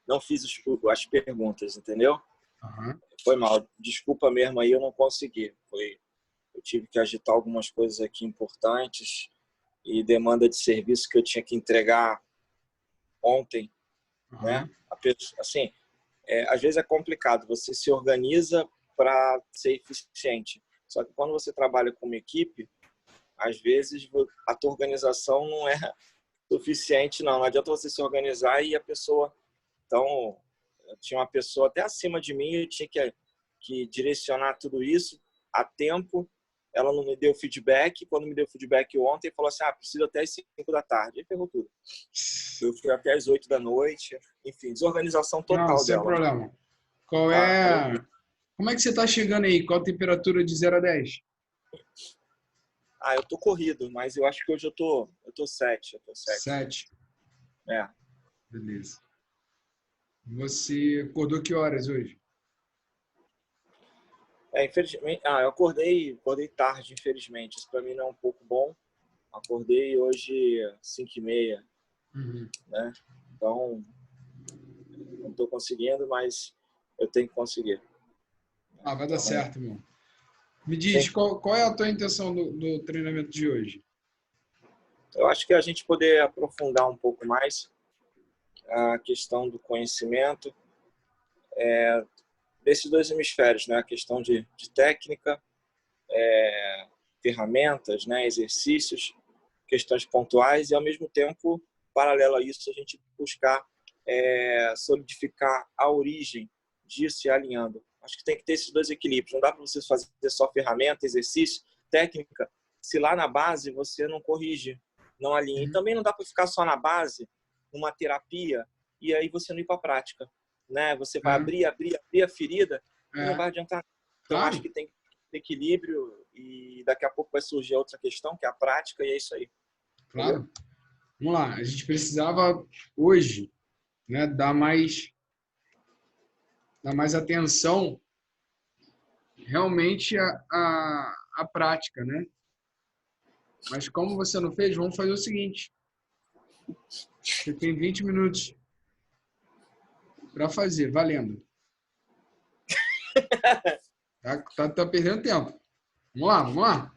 não fiz as perguntas, entendeu? Aham. Foi mal. Desculpa mesmo aí, eu não consegui. Eu tive que agitar algumas coisas aqui importantes e demanda de serviço que eu tinha que entregar ontem, né? Aham. Assim, às vezes é complicado. Você se organiza para ser eficiente. Só que quando você trabalha com uma equipe, às vezes a tua organização não é suficiente, não. Não adianta você se organizar e a pessoa... Então, eu tinha uma pessoa até acima de mim, eu tinha que direcionar tudo isso a tempo. Ela não me deu feedback. Quando me deu feedback ontem, falou assim, preciso até as 5 da tarde. Aí ferrou tudo. Eu fui até as 8 da noite. Enfim, desorganização Não, total sem dela. problema. Qual Tá? é... Como é que você está chegando aí? Qual a temperatura de 0 a 10? Eu tô corrido, mas eu acho que hoje eu tô 7. Eu tô 7. 7. É. Beleza. Você acordou que horas hoje? Infelizmente, eu acordei tarde, infelizmente. Isso para mim não é um pouco bom. Acordei hoje 5h30, Uhum. né? Então, não estou conseguindo, mas eu tenho que conseguir. Vai dar Então, certo, irmão. Me diz, sim, qual é a tua intenção do treinamento de hoje? eu acho que a gente poder aprofundar um pouco mais a questão do conhecimento desses dois hemisférios, né? A questão de técnica, ferramentas, né? Exercícios, questões pontuais e, ao mesmo tempo, paralelo a isso, a gente buscar solidificar a origem disso e alinhando. Acho que tem que ter esses dois equilíbrios. Não dá para você fazer só ferramenta, exercício, técnica, se lá na base você não corrige, não alinha. E Uhum. também não dá para ficar só na base, numa terapia, e aí você não ir para a prática. Né? Você vai É, abrir a ferida e não é, vai adiantar. Então, acho claro, que tem que ter equilíbrio e daqui a pouco vai surgir outra questão, que é a prática, e é isso aí. Entendeu? claro. Vamos lá, a gente precisava hoje, né, dar mais atenção realmente à prática, né? Mas como você não fez, vamos fazer o seguinte: você tem 20 minutos para fazer, valendo. Tá perdendo tempo. Vamos lá, vamos lá.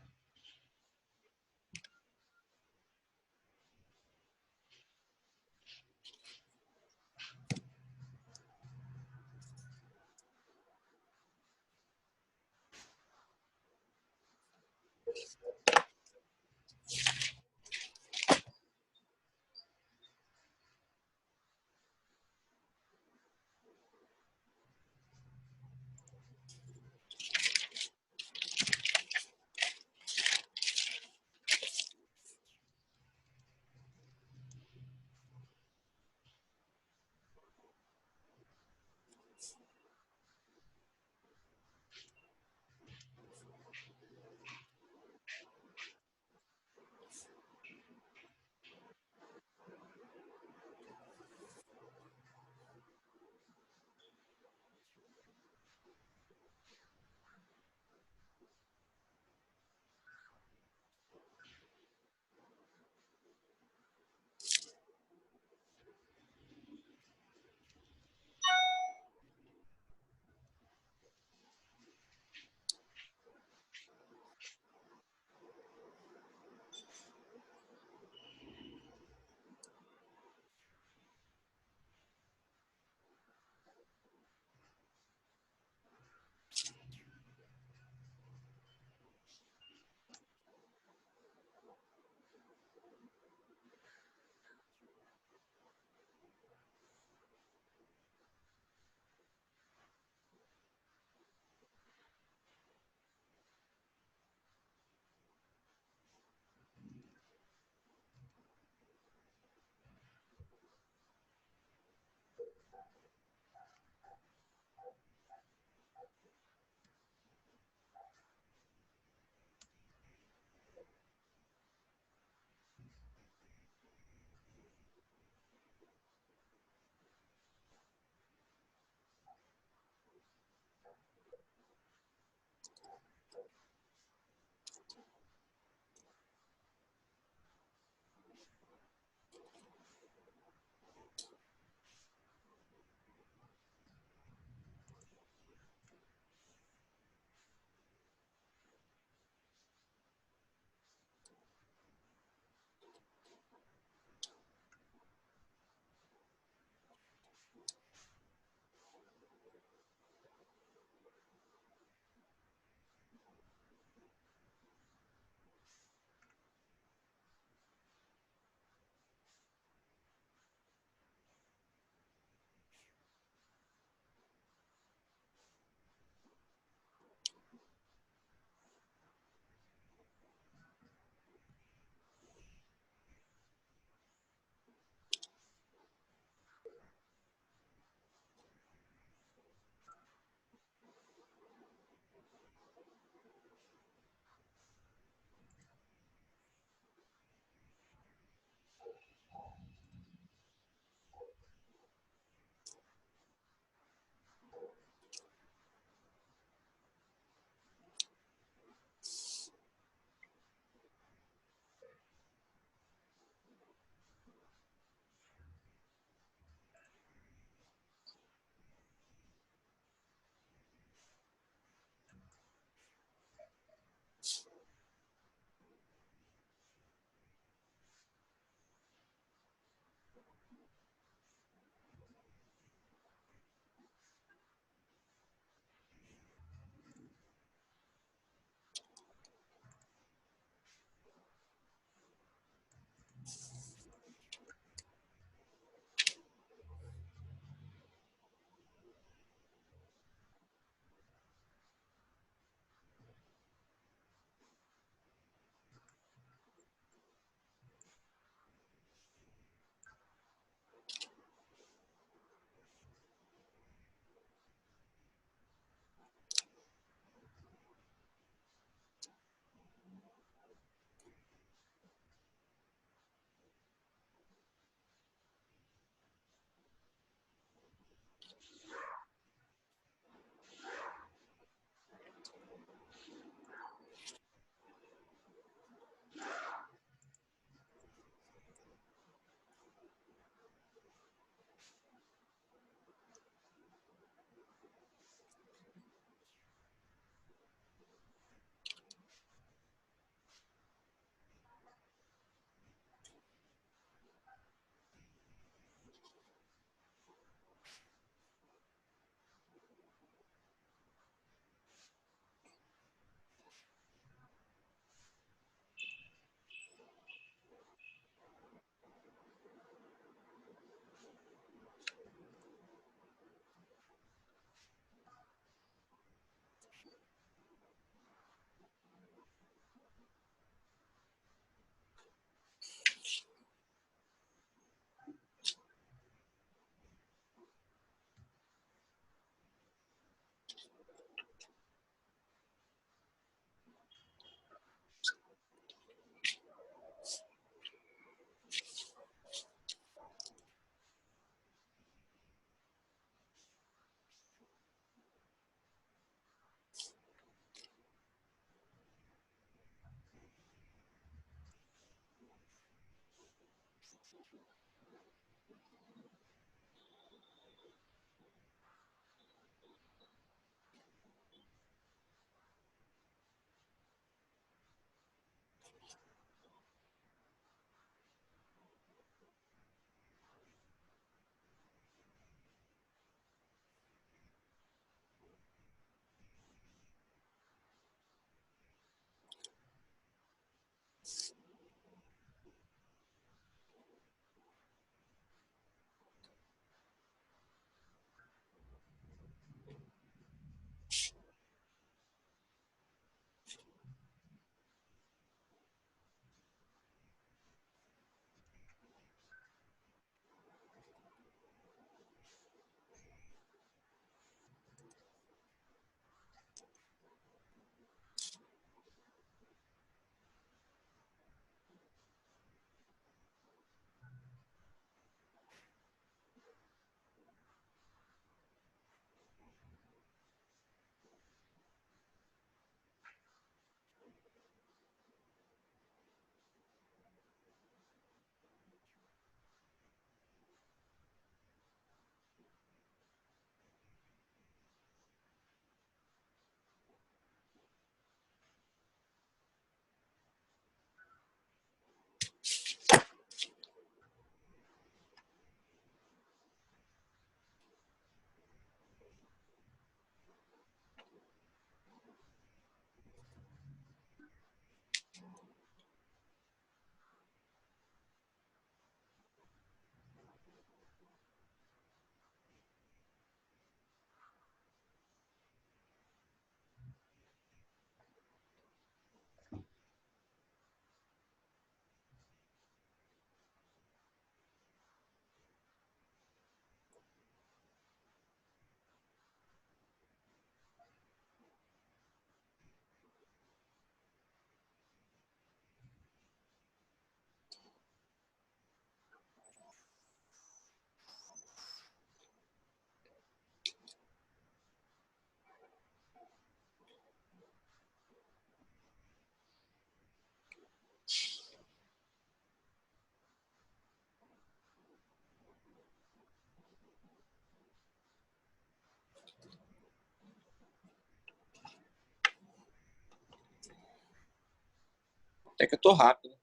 Até que eu tô rápido.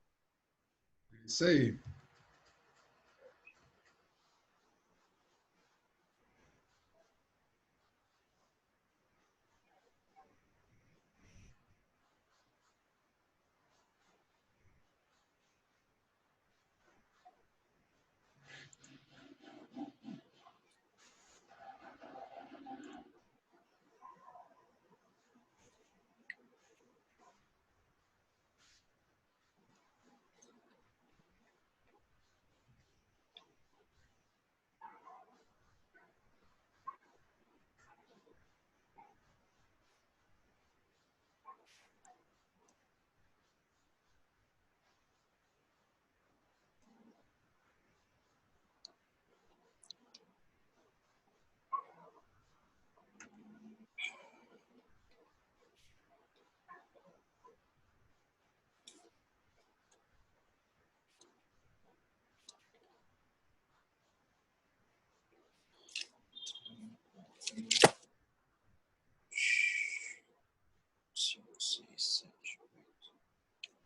Isso aí.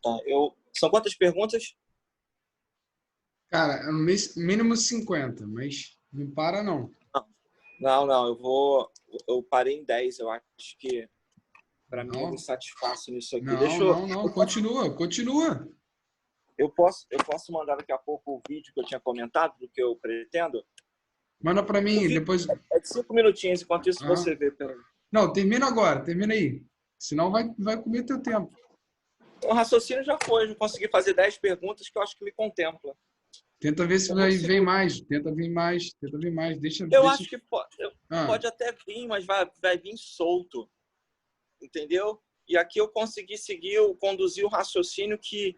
Tá, são quantas perguntas? Cara, é no mínimo 50, mas não para não. Não, eu parei em 10. Eu acho que para mim eu Não, me satisfaço nisso aqui. não. Continua. Eu posso mandar daqui a pouco o vídeo que eu tinha comentado do que eu pretendo? Manda para O mim, vídeo depois. é de 5 minutinhos, enquanto isso Ah. você vê. Não, termina agora, termina aí. Senão vai comer teu tempo. O raciocínio já foi, eu consegui fazer 10 perguntas que eu acho que me contempla. Tenta ver se Eu não vem seguro. mais. Tenta vir mais. Deixa. Eu acho que Ah, pode até vir, mas vai vir solto, entendeu? E aqui eu consegui conduzir o raciocínio que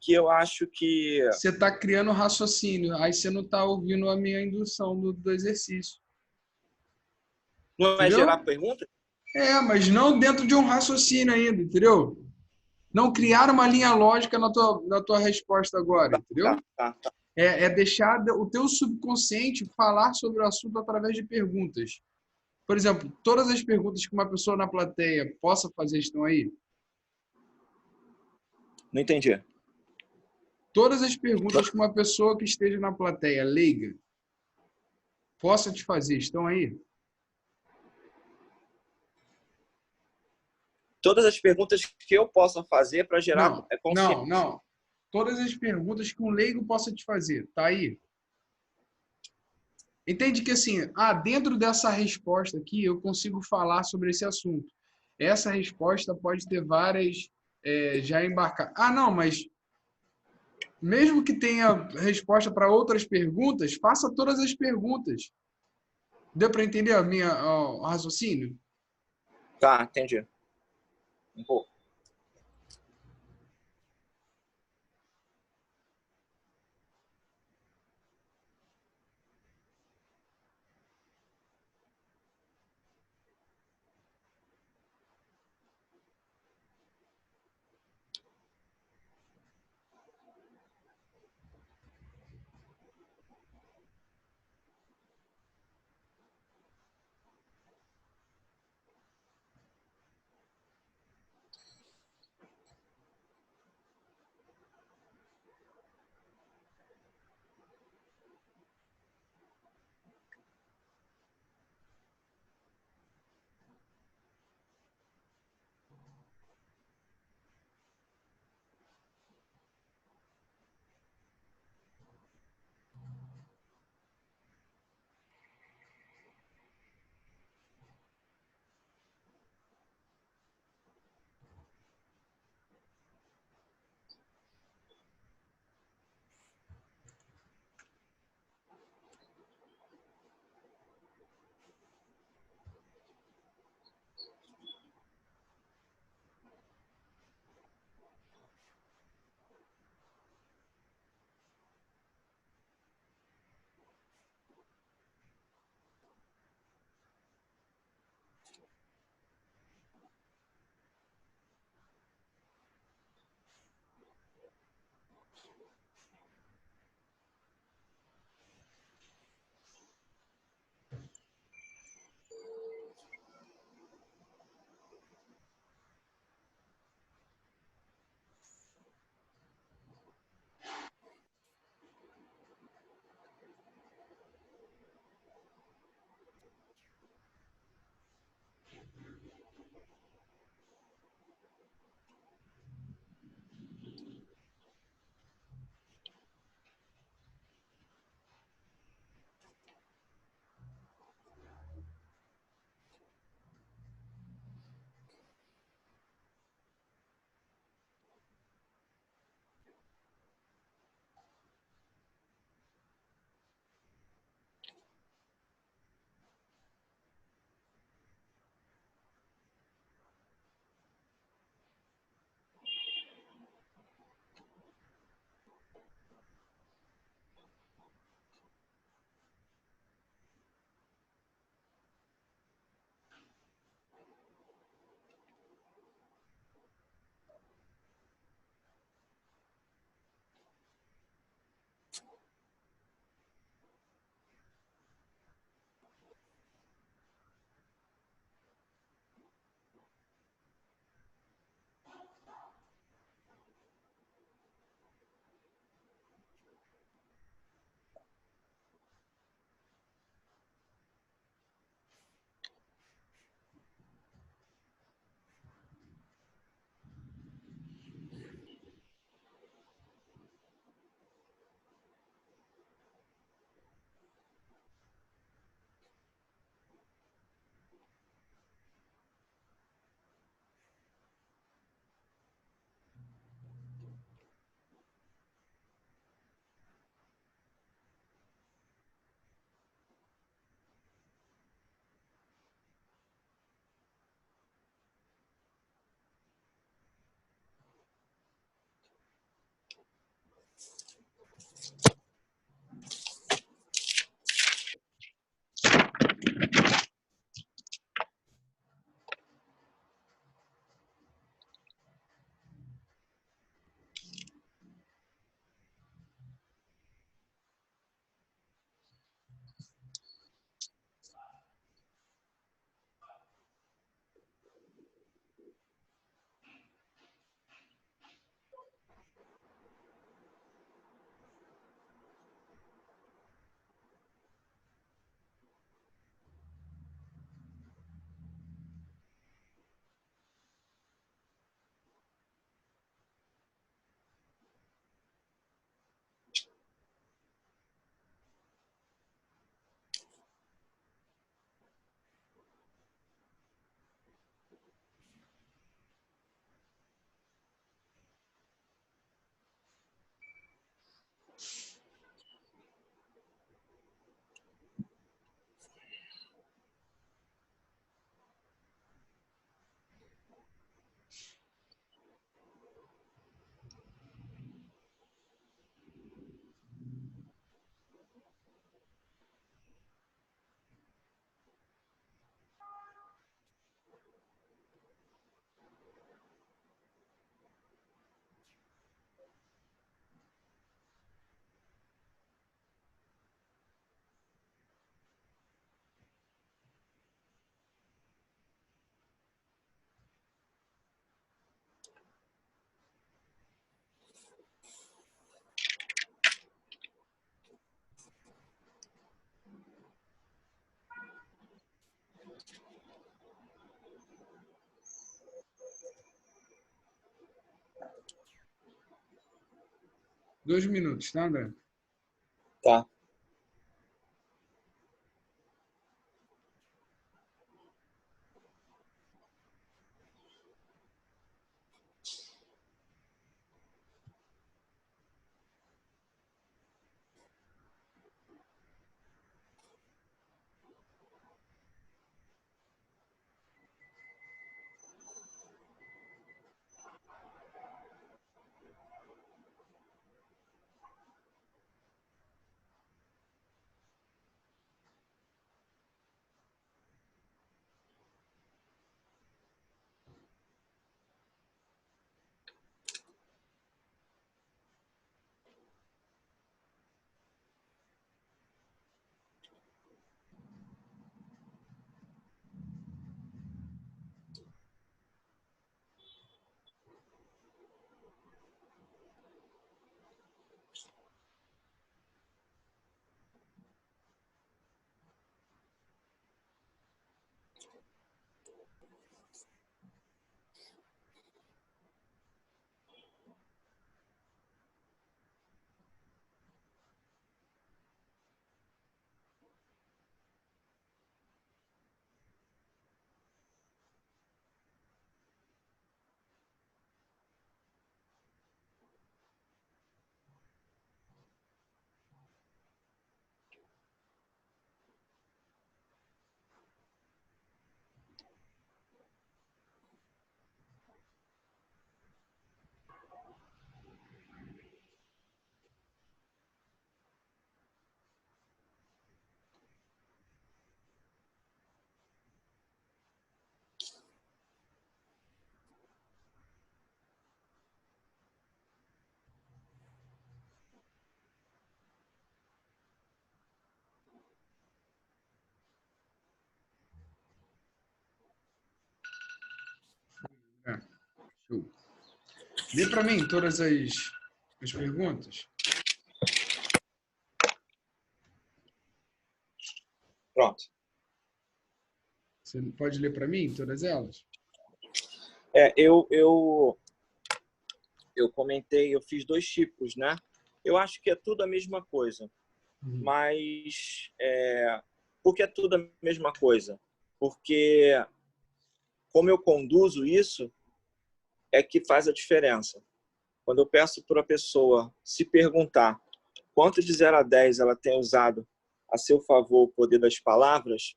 eu acho que você está criando raciocínio. Aí você não está ouvindo a minha indução do exercício. não é gerar Entendeu? pergunta. Mas não dentro de um raciocínio ainda, entendeu? Não criar uma linha lógica na tua resposta agora, entendeu? Tá. É deixar o teu subconsciente falar sobre o assunto através de perguntas. Por exemplo, todas as perguntas que uma pessoa na plateia possa fazer estão aí? Não entendi. Todas as perguntas que uma pessoa que esteja na plateia leiga possa te fazer estão aí? Todas as perguntas que eu possa fazer para gerar Não, não, consciência. não. Todas as perguntas que um leigo possa te fazer, tá aí? Entende que assim, dentro dessa resposta aqui eu consigo falar sobre esse assunto. Essa resposta pode ter várias já embarcar. Não, mas mesmo que tenha resposta para outras perguntas, faça todas as perguntas. Deu para entender o raciocínio? Tá, entendi. Um pouco. 2 minutos, tá, André? Tá. É, show. Lê para mim todas as perguntas. Pronto. Você pode ler para mim todas elas? Eu comentei, eu fiz 2 tipos, né? Eu acho que é tudo a mesma coisa, Uhum. mas por que é tudo a mesma coisa? Porque como eu conduzo isso, é que faz a diferença. Quando eu peço para a pessoa se perguntar quanto de 0 a 10 ela tem usado a seu favor o poder das palavras,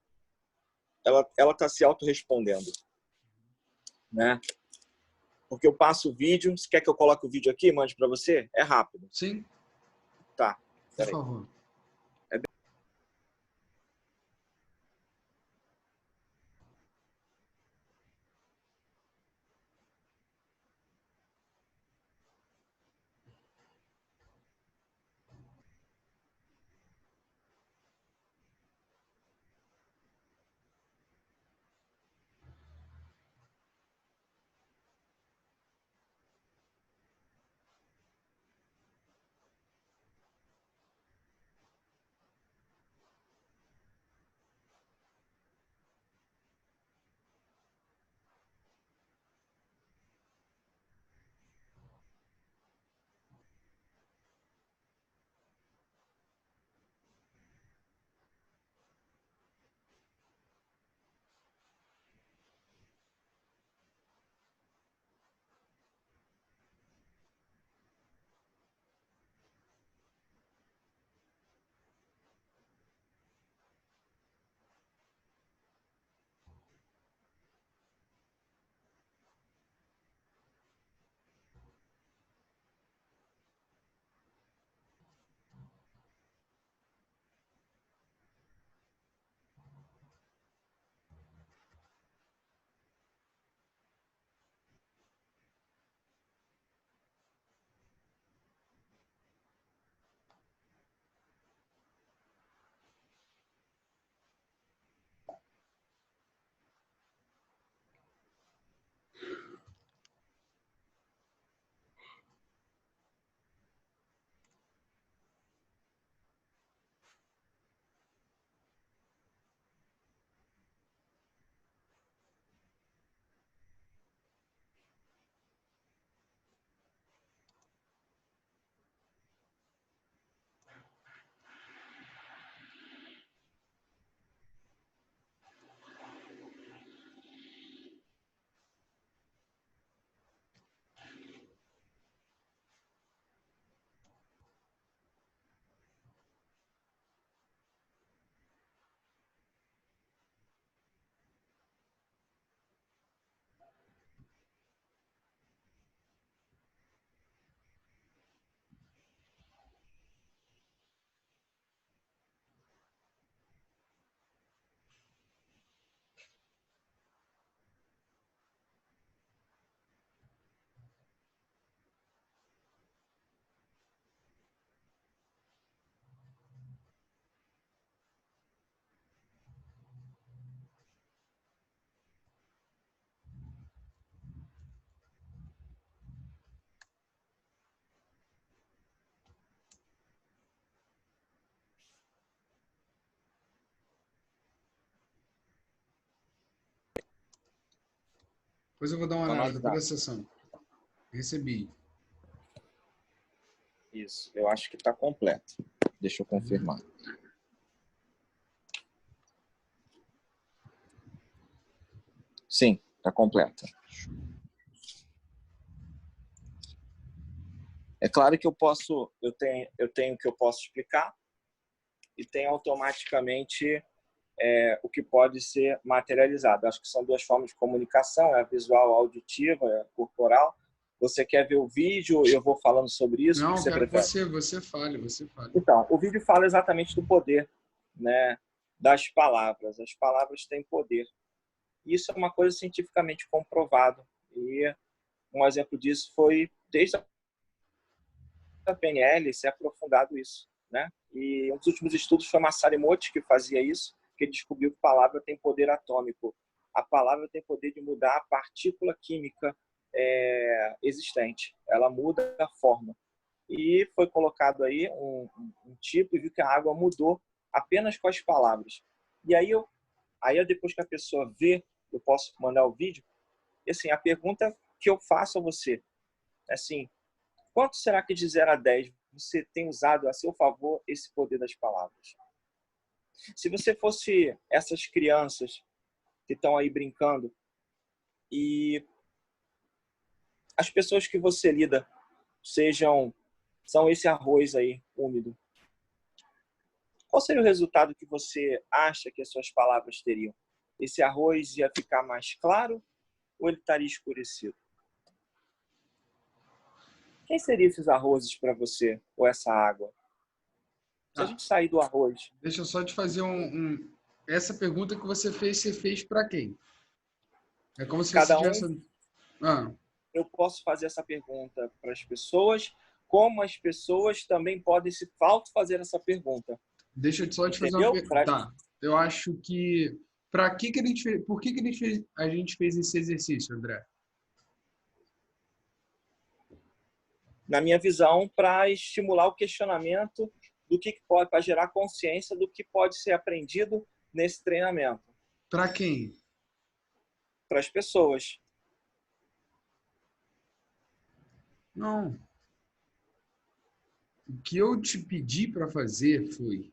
ela está se autorrespondendo, né? Porque eu passo o vídeo, se quer que eu coloque o vídeo aqui, mande para você, é rápido. Sim, Tá, por peraí. favor. Depois eu vou dar uma Tá no olhada depois da WhatsApp. sessão. Recebi. Isso, eu acho que está completo. Deixa eu confirmar. Sim, está completa. É claro que eu tenho que eu posso explicar e tem automaticamente o que pode ser materializado. Acho que são duas formas de comunicação, a visual, a auditiva, a corporal. Você quer ver o vídeo? Eu vou falando sobre isso? O que Não, você quero que prefere? você fale, você fale. Então, o vídeo fala exatamente do poder, né, das palavras. As palavras têm poder. Isso é uma coisa cientificamente comprovada. E um exemplo disso foi, desde a PNL, se aprofundado isso, né? E um dos últimos estudos foi Masaru Emoto, que fazia isso, que ele descobriu que a palavra tem poder atômico. A palavra tem poder de mudar a partícula química existente. Ela muda a forma. E foi colocado aí um tipo e viu que a água mudou apenas com as palavras. E aí depois que a pessoa vê, eu posso mandar o vídeo. E assim, a pergunta que eu faço a você é assim: quanto será que de 0 a 10 você tem usado a seu favor esse poder das palavras? Se você fosse essas crianças que estão aí brincando e as pessoas que você lida são esse arroz aí úmido, qual seria o resultado que você acha que as suas palavras teriam? Esse arroz ia ficar mais claro ou ele estaria escurecido? Quem seriam esses arrozes para você, ou essa água? Se a gente sair do arroz... Deixa eu só te fazer essa pergunta que você fez para quem? É como se você Cada um, tivesse... Ah, eu posso fazer essa pergunta para as pessoas, como as pessoas também podem se auto-fazer essa pergunta. deixa eu só te fazer uma Entendeu? pergunta. Tá, eu acho que... Para que a gente fez... Por que a gente fez esse exercício, André? Na minha visão, para estimular o questionamento do que pode, para gerar consciência do que pode ser aprendido nesse treinamento. Para quem? Para as pessoas. Não. O que eu te pedi para fazer foi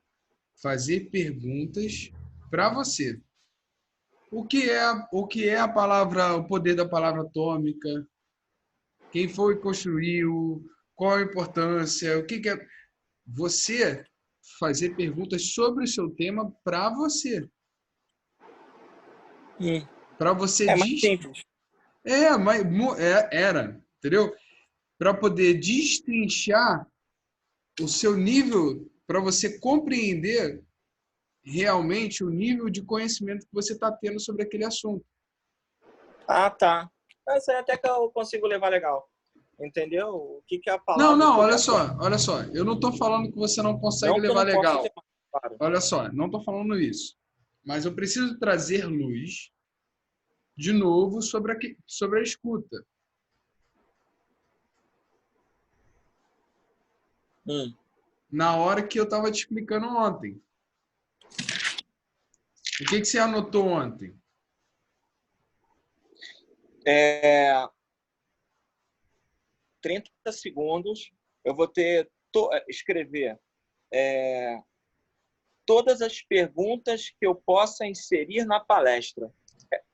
fazer perguntas para você. O que é a palavra, o poder da palavra atômica? Quem foi que construiu? Qual a importância? O que é você fazer perguntas sobre o seu tema para você? Para você É mais simples. era, entendeu? Para poder destrinchar o seu nível, para você compreender realmente o nível de conhecimento que você está tendo sobre aquele assunto. Ah, tá. Isso aí até que eu consigo levar legal. Entendeu? O que é a Não, palavra, o não, poder atômico. olha só. Eu não estou falando que você não consegue Não que eu levar não possa legal. levar, claro. Olha só, não estou falando isso. Mas eu preciso trazer luz de novo sobre a escuta. Na hora que eu estava te explicando ontem. O que você anotou ontem? 30 segundos, eu vou escrever todas as perguntas que eu possa inserir na palestra.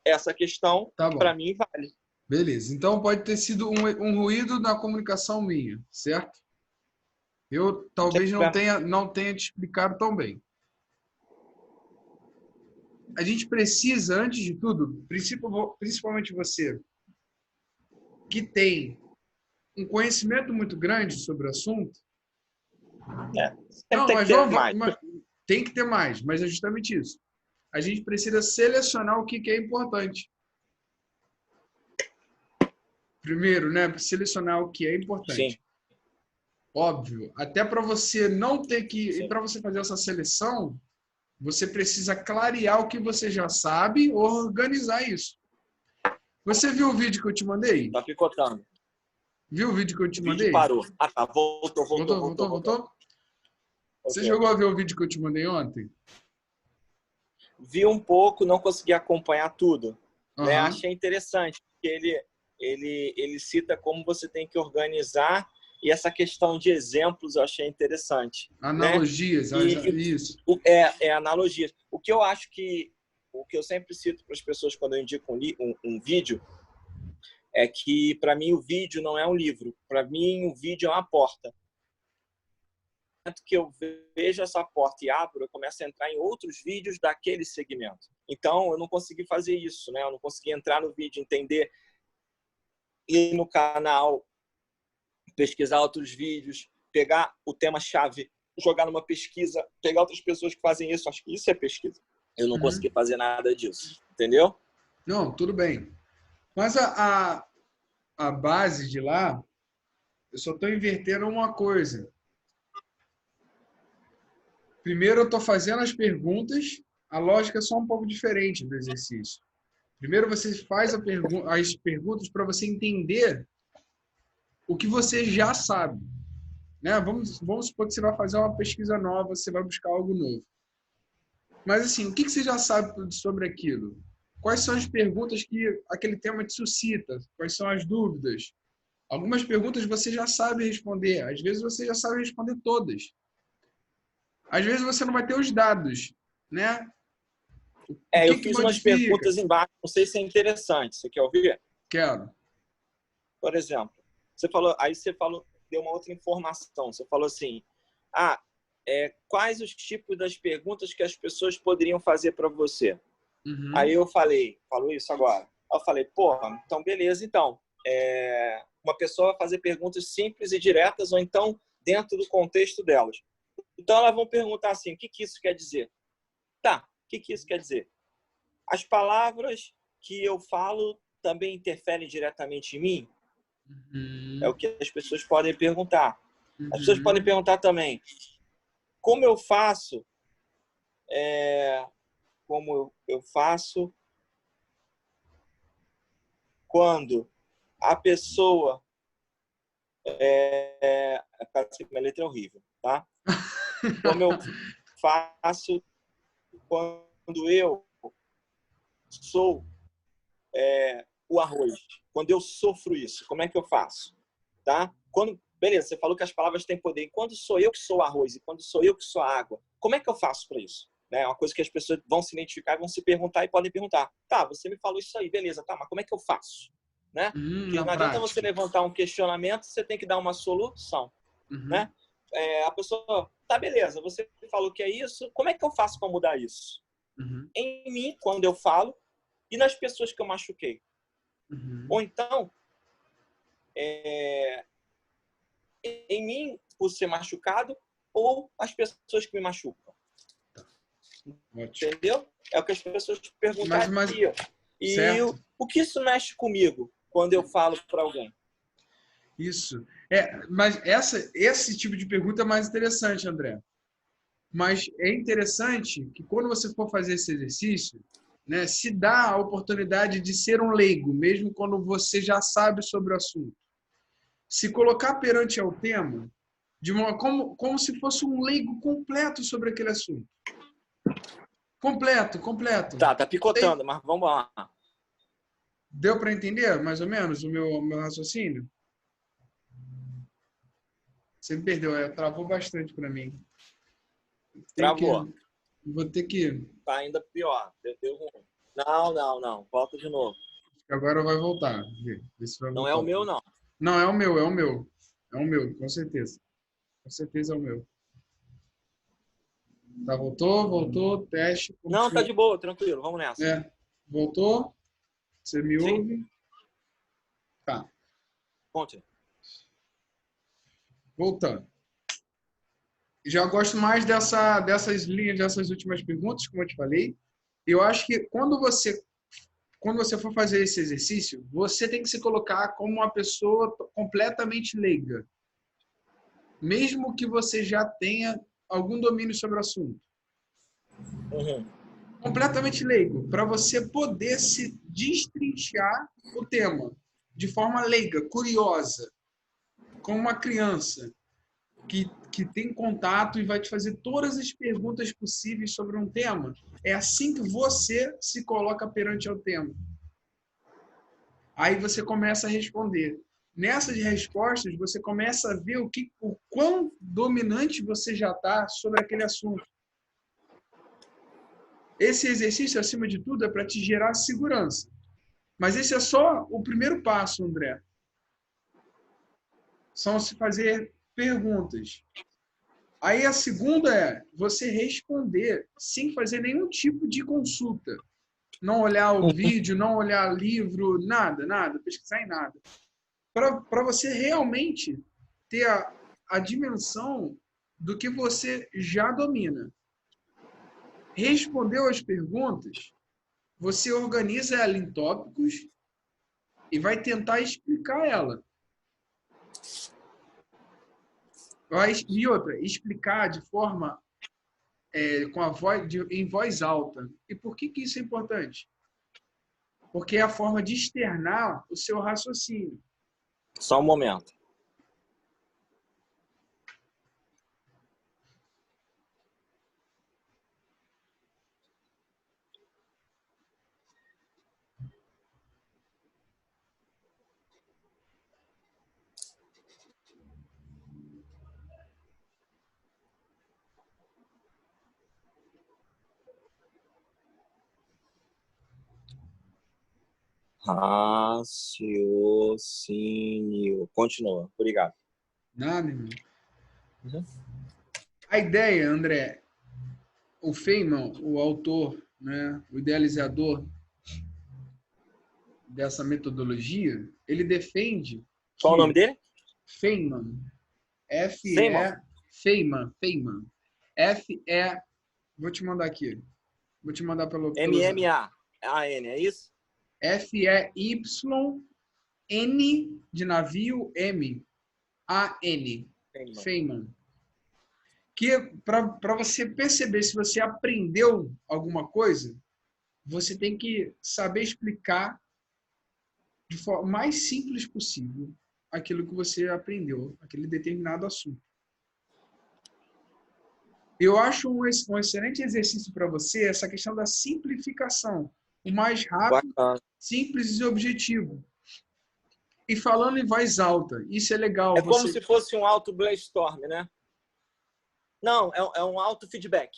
Essa questão, Tá bom. para mim, vale. Beleza. Então pode ter sido um ruído na comunicação minha, certo? Eu talvez não tenha te explicado tão bem. A gente precisa, antes de tudo, principalmente você, que tem um conhecimento muito grande sobre o assunto. Sempre tem que ter mais. Tem que ter mais, mas é justamente isso. A gente precisa selecionar o que é importante. Primeiro, né? Selecionar o que é importante. Sim. Óbvio. Até para você não ter que... Sim. E para você fazer essa seleção, você precisa clarear o que você já sabe ou organizar isso. Você viu o vídeo que eu te mandei? Tá picotando. Viu o vídeo que eu te O mandei? vídeo parou. Ah, tá. Voltou. Você Okay. chegou a ver o vídeo que eu te mandei ontem? Vi um pouco, não consegui acompanhar tudo. né? Achei interessante, porque ele cita como você tem que organizar, e essa questão de exemplos eu achei interessante. Analogias, né? isso. Analogias. O que eu sempre cito para as pessoas quando eu indico um vídeo é que, para mim, o vídeo não é um livro. Para mim, o vídeo é uma porta. Que eu vejo essa porta e abro, eu começo a entrar em outros vídeos daquele segmento. Então, eu não consegui fazer isso, né? Eu não consegui entrar no vídeo, entender, ir no canal, pesquisar outros vídeos, pegar o tema-chave, jogar numa pesquisa, pegar outras pessoas que fazem isso. Acho que isso é pesquisa. Eu não consegui fazer nada disso, entendeu? Não, tudo bem. Mas a base de lá, eu só estou invertendo uma coisa. Primeiro eu estou fazendo as perguntas, a lógica é só um pouco diferente do exercício. Primeiro você faz as perguntas para você entender o que você já sabe. Né? Vamos supor que você vai fazer uma pesquisa nova, você vai buscar algo novo. Mas assim, o que você já sabe sobre aquilo? Quais são as perguntas que aquele tema te suscita? Quais são as dúvidas? Algumas perguntas você já sabe responder. Às vezes você já sabe responder todas. Às vezes você não vai ter os dados, né? Eu fiz umas perguntas embaixo, não sei se é interessante. Você quer ouvir? Quero. Por exemplo, você falou, deu uma outra informação. Você falou assim, quais os tipos das perguntas que as pessoas poderiam fazer para você? Uhum. Aí eu falou isso agora. Eu falei, porra, então beleza, então. Uma pessoa vai fazer perguntas simples e diretas, ou então dentro do contexto delas. Então elas vão perguntar assim, o que isso quer dizer? Tá, o que isso quer dizer? As palavras que eu falo também interferem diretamente em mim? Uhum. É o que as pessoas podem perguntar. As pessoas podem perguntar também, como eu faço quando a pessoa minha letra é horrível, tá? Como eu faço quando eu sou o arroz? Quando eu sofro isso, como é que eu faço? Tá? Beleza, você falou que as palavras têm poder. E quando sou eu que sou o arroz? E quando sou eu que sou a água? Como é que eu faço para isso? É uma coisa que as pessoas vão se identificar, vão se perguntar e podem perguntar. Tá, você me falou isso aí, beleza, tá, mas como é que eu faço? Né? Porque não adianta você levantar um questionamento, você tem que dar uma solução. Né? A pessoa, tá, beleza, você falou que é isso, como é que eu faço para mudar isso? Em mim, quando eu falo, e nas pessoas que eu machuquei. Ou então, em mim, por ser machucado, ou as pessoas que me machucam. Ótimo. Entendeu? É o que as pessoas perguntariam. E o que isso mexe comigo quando eu falo para alguém? Isso. Mas esse tipo de pergunta é mais interessante, André. Mas é interessante que quando você for fazer esse exercício, né, se dá a oportunidade de ser um leigo, mesmo quando você já sabe sobre o assunto. Se colocar perante ao tema como se fosse um leigo completo sobre aquele assunto. Completo. Tá picotando, mas vamos lá. Deu para entender, mais ou menos, o meu raciocínio? Você me perdeu, travou bastante para mim. Travou. Vou ter que... Tá ainda pior. Deu ruim. Não. Volta de novo. Agora vai voltar. Vê se vai não voltar. É o meu, não. Não, é o meu. É o meu, com certeza. Com certeza é o meu. Tá, voltou, teste. Não, tá de boa, tranquilo, vamos nessa. Voltou? Você me Sim. ouve? Tá. Conte. Voltando. Já gosto mais dessas linhas, dessas últimas perguntas, como eu te falei. Eu acho que quando você for fazer esse exercício, você tem que se colocar como uma pessoa completamente leiga. Mesmo que você já tenha algum domínio sobre o assunto. Completamente leigo, para você poder se destrinchar o tema de forma leiga, curiosa, como uma criança que tem contato e vai te fazer todas as perguntas possíveis sobre um tema. É assim que você se coloca perante ao tema. Aí você começa a responder. Nessas respostas, você começa a ver o quão dominante você já está sobre aquele assunto. Esse exercício, acima de tudo, é para te gerar segurança. Mas esse é só o primeiro passo, André. São se fazer perguntas. Aí a segunda é você responder sem fazer nenhum tipo de consulta. Não olhar o vídeo, não olhar livro, nada, pesquisar em nada. Para você realmente ter a dimensão do que você já domina. Respondeu as perguntas, você organiza ela em tópicos e vai tentar explicar ela. E outra, explicar de forma com a voz em voz alta. E por que isso é importante? Porque é a forma de externar o seu raciocínio. Só um momento. Raciocínio. Continua. Obrigado. Nada, irmão. A ideia, André, o Feynman, o autor, né, o idealizador dessa metodologia, ele defende Qual o nome que dele? Feynman, Feynman. Feynman, F-E, vou te mandar aqui, vou te mandar pelo M-M-A-A-N, é isso? F-E-Y-N de navio, M-A-N, Feynman. Que para você perceber se você aprendeu alguma coisa, você tem que saber explicar de forma mais simples possível aquilo que você aprendeu, aquele determinado assunto. Eu acho um excelente exercício para você essa questão da simplificação, o mais rápido, Bacana. simples e objetivo. E falando em voz alta, isso é legal. É como se fosse um auto-brainstorm, né? Não, é um auto-feedback.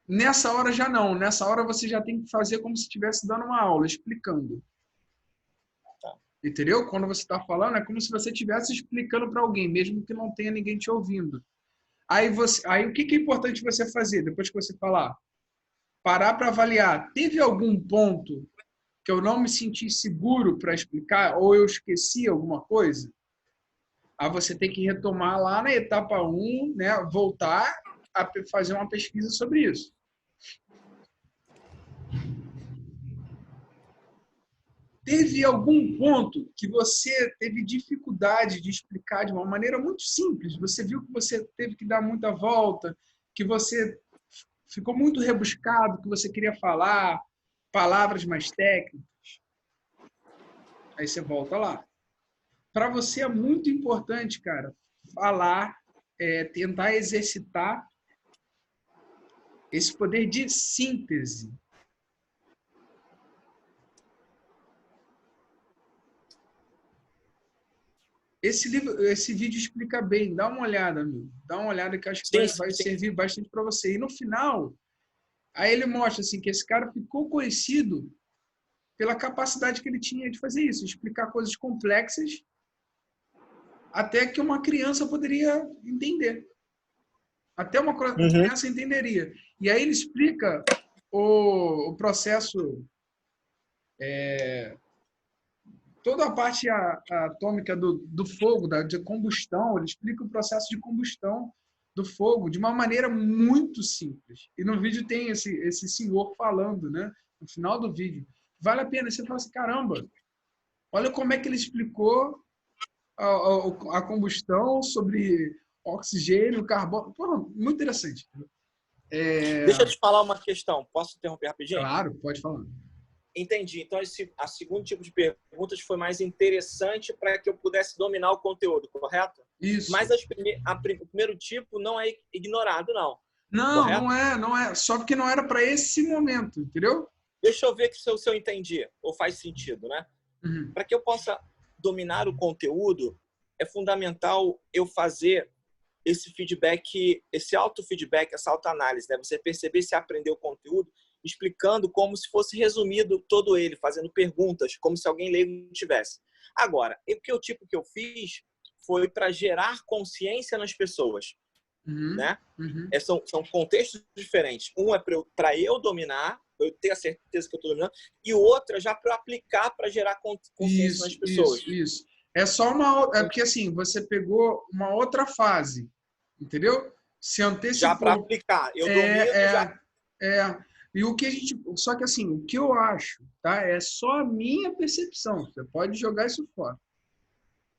Nessa hora já não. Nessa hora você já tem que fazer como se estivesse dando uma aula, explicando. Tá. Entendeu? Quando você está falando, é como se você estivesse explicando para alguém, mesmo que não tenha ninguém te ouvindo. Aí o que é importante você fazer depois que você falar? Parar para avaliar. Teve algum ponto que eu não me senti seguro para explicar ou eu esqueci alguma coisa? Aí você tem que retomar lá na etapa 1, né? Voltar a fazer uma pesquisa sobre isso. Teve algum ponto que você teve dificuldade de explicar de uma maneira muito simples? Você viu que você teve que dar muita volta, que você ficou muito rebuscado, que você queria falar palavras mais técnicas? Aí você volta lá. Para você é muito importante, cara, falar, tentar exercitar esse poder de síntese. Esse vídeo explica bem. Dá uma olhada, amigo. Dá uma olhada que acho que vai servir bastante para você. E no final, aí ele mostra assim, que esse cara ficou conhecido pela capacidade que ele tinha de fazer isso, explicar coisas complexas até que uma criança poderia entender. Até uma criança entenderia. E aí ele explica o processo, toda a parte atômica do fogo, de combustão. Ele explica o processo de combustão do fogo de uma maneira muito simples. E no vídeo tem esse senhor falando, né? No final do vídeo. Vale a pena. Você fala assim, caramba, olha como é que ele explicou a combustão sobre oxigênio, carbono. Pô, muito interessante. Deixa eu te falar uma questão. Posso interromper rapidinho? Claro, pode falar. Entendi. Então, a segundo tipo de perguntas foi mais interessante para que eu pudesse dominar o conteúdo, correto? Isso. Mas o primeiro tipo não é ignorado, não. Não, correto? não é. Só porque não era para esse momento, entendeu? Deixa eu ver se eu entendi, ou faz sentido, né? Para que eu possa dominar o conteúdo, é fundamental eu fazer esse feedback, esse auto-feedback, essa autoanálise, né? Você perceber se aprendeu o conteúdo, explicando como se fosse resumido todo ele, fazendo perguntas, como se alguém leigo tivesse. Agora, o tipo que eu fiz foi para gerar consciência nas pessoas, né? São contextos diferentes. Um é para eu dominar, eu ter a certeza que eu estou dominando, e o outro é já para aplicar, para gerar consciência nas pessoas. Isso. É só uma... É porque, assim, você pegou uma outra fase, entendeu? Se antecipou. Já para aplicar. Eu domino já... E o que a gente... Só que, assim, o que eu acho, tá? É só a minha percepção. Você pode jogar isso fora.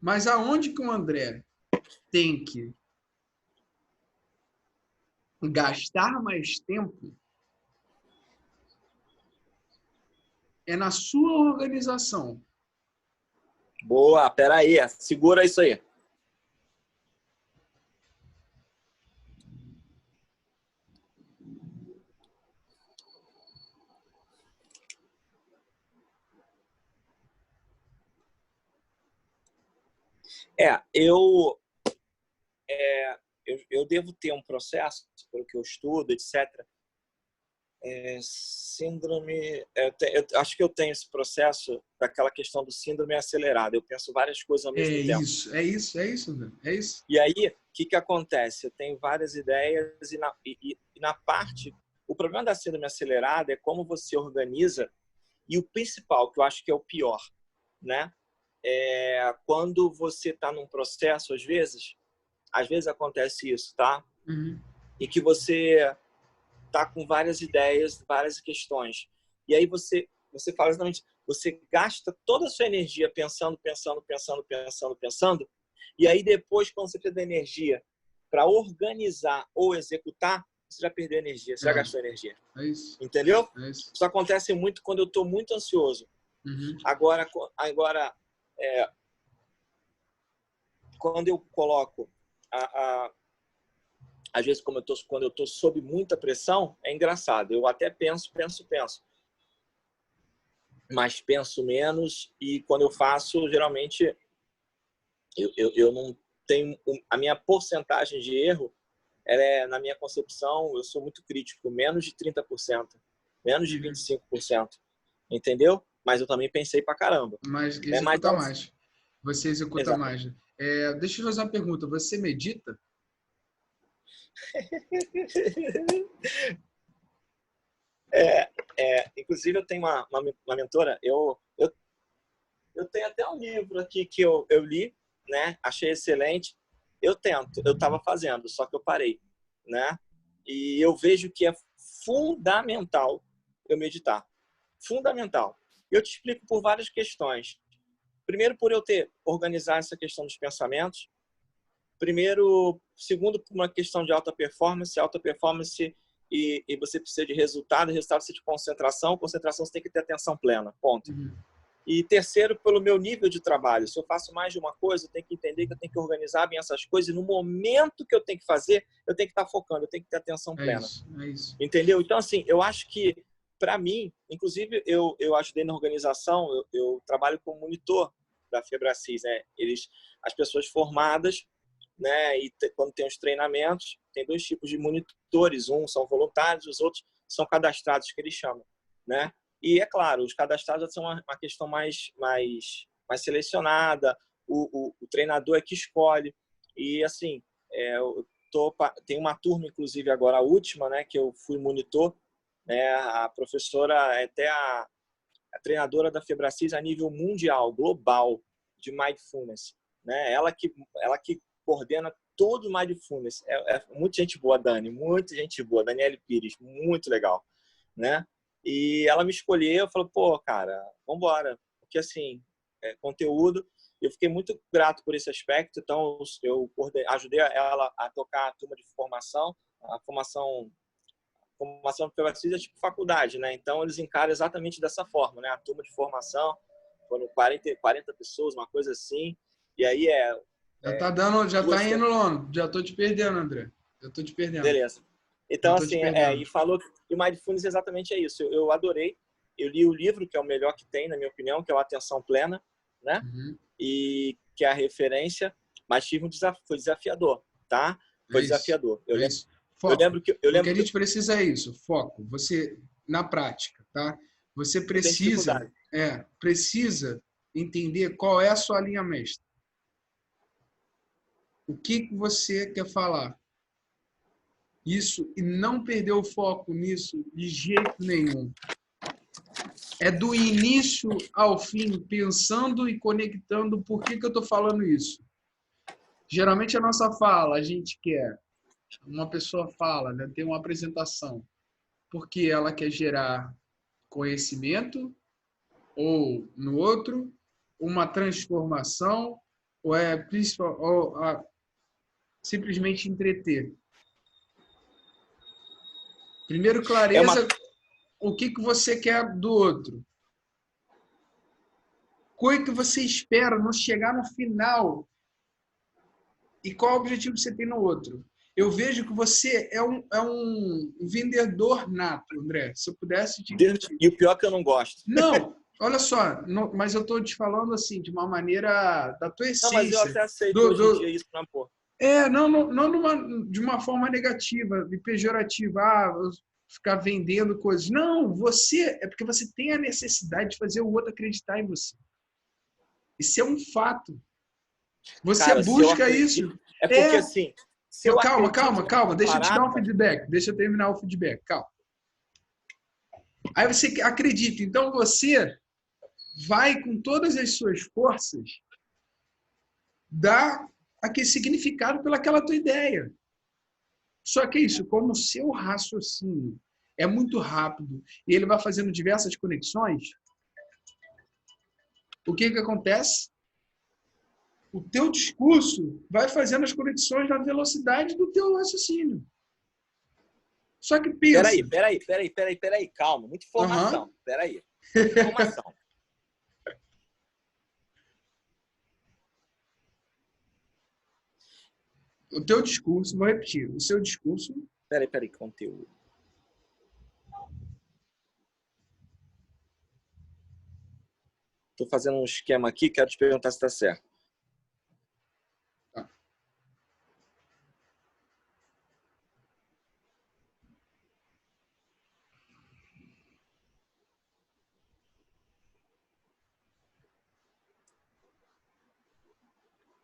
Mas aonde que o André tem que gastar mais tempo é na sua organização. Boa, peraí, segura isso aí. Eu devo ter um processo, pelo que eu estudo, etc. Síndrome... Eu acho que eu tenho esse processo daquela questão do síndrome acelerado. Eu penso várias coisas ao mesmo tempo. É isso, André. É isso. E aí, o que acontece? Eu tenho várias ideias e na parte... O problema da síndrome acelerada é como você organiza, e o principal, que eu acho que é o pior, né? Quando você está num processo, às vezes acontece isso, tá? E que você tá com várias ideias, várias questões. E aí você fala exatamente, você gasta toda a sua energia pensando, e aí depois, quando você precisa da energia para organizar ou executar, você já perdeu energia, você já gastou energia. É isso. Entendeu? É isso. Isso acontece muito quando eu estou muito ansioso. Agora quando eu coloco às vezes, quando eu estou sob muita pressão, é engraçado. Eu até penso. Mas penso menos e quando eu faço, geralmente, eu não tenho... A minha porcentagem de erro, na minha concepção, eu sou muito crítico. Menos de 30%, menos de 25%. Entendeu? Mas eu também pensei pra caramba. Mas executa mais. Você executa mais. Deixa eu fazer uma pergunta. Você medita? Inclusive, eu tenho uma mentora, eu tenho até um livro aqui que eu li, né? Achei excelente. Eu estava fazendo, só que eu parei, né? E eu vejo que é fundamental eu meditar. Fundamental. Eu te explico por várias questões. Primeiro, por eu organizar essa questão dos pensamentos. Segundo, por uma questão de alta performance e você precisa de resultado você precisa de concentração você tem que ter atenção plena, ponto. E terceiro, pelo meu nível de trabalho. Se eu faço mais de uma coisa, eu tenho que entender que eu tenho que organizar bem essas coisas e no momento que eu tenho que fazer, eu tenho que estar focando, eu tenho que ter atenção plena. É isso. Entendeu? Então, assim, eu acho que, para mim, inclusive, eu ajudei na organização, eu trabalho como monitor da Febracis, né? As pessoas formadas, né? E quando tem os treinamentos, tem dois tipos de monitores. Um são voluntários, os outros são cadastrados, que eles chamam, né? E, é claro, os cadastrados são uma questão mais selecionada, o treinador é que escolhe. E, assim, tem uma turma, inclusive, agora a última, né, que eu fui monitor, né, a professora é até a treinadora da Febracis a nível mundial, global, de Mindfulness, né? Ela que coordena todo o Mindfulness. Muita gente boa, Dani, muita gente boa. Daniele Pires, muito legal, né? E ela me escolheu, falou, pô, cara, vambora. Porque, assim, conteúdo, eu fiquei muito grato por esse aspecto. Então, eu ajudei ela a tocar a turma de formação. A formação do Febracis é tipo faculdade, né? Então, eles encaram exatamente dessa forma, né? A turma de formação, foram 40 pessoas, uma coisa assim. E aí já tá indo longe. Já tô te perdendo, André. Já tô te perdendo. Beleza. Então, assim, e falou que o Mindfulness exatamente é isso. Eu adorei. eu li o livro, que é o melhor que tem, na minha opinião, que é o Atenção Plena, né? E que é a referência, mas tive foi desafiador, tá? Foi desafiador. Eu lembro, isso. Foco. Eu lembro o que a gente precisa é isso, foco. Você, na prática, tá? Você precisa entender qual é a sua linha mestra. O que você quer falar? Isso, e não perder o foco nisso de jeito nenhum. É do início ao fim, pensando e conectando por que eu estou falando isso. Geralmente a nossa fala, a gente quer, uma pessoa fala, né, tem uma apresentação, porque ela quer gerar conhecimento, ou no outro, uma transformação, ou simplesmente entreter. Primeiro, clareza o que você quer do outro. O que você espera não chegar no final e qual o objetivo que você tem no outro. Eu vejo que você é um vendedor nato, André. Se eu pudesse te... E o pior é que eu não gosto. Não, olha só, mas eu estou te falando assim, de uma maneira da tua essência. Não, mas eu até aceito hoje em dia isso, não, pô. Não de uma forma negativa e pejorativa, ficar vendendo coisas. Não, é porque você tem a necessidade de fazer o outro acreditar em você. Isso é um fato. Você busca isso. É porque assim... Calma. Deixa eu te dar um feedback. Deixa eu terminar o feedback. Calma. Aí você acredita. Então você vai com todas as suas forças dar aquele significado pelaquela tua ideia. Só que isso, como o seu raciocínio é muito rápido e ele vai fazendo diversas conexões, o que acontece? O teu discurso vai fazendo as conexões na velocidade do teu raciocínio. Só que pensa... Peraí. Calma, muita informação. Peraí. Informação. O teu discurso, vou repetir, o seu discurso... Peraí, conteúdo. Estou fazendo um esquema aqui, quero te perguntar se está certo. Tá.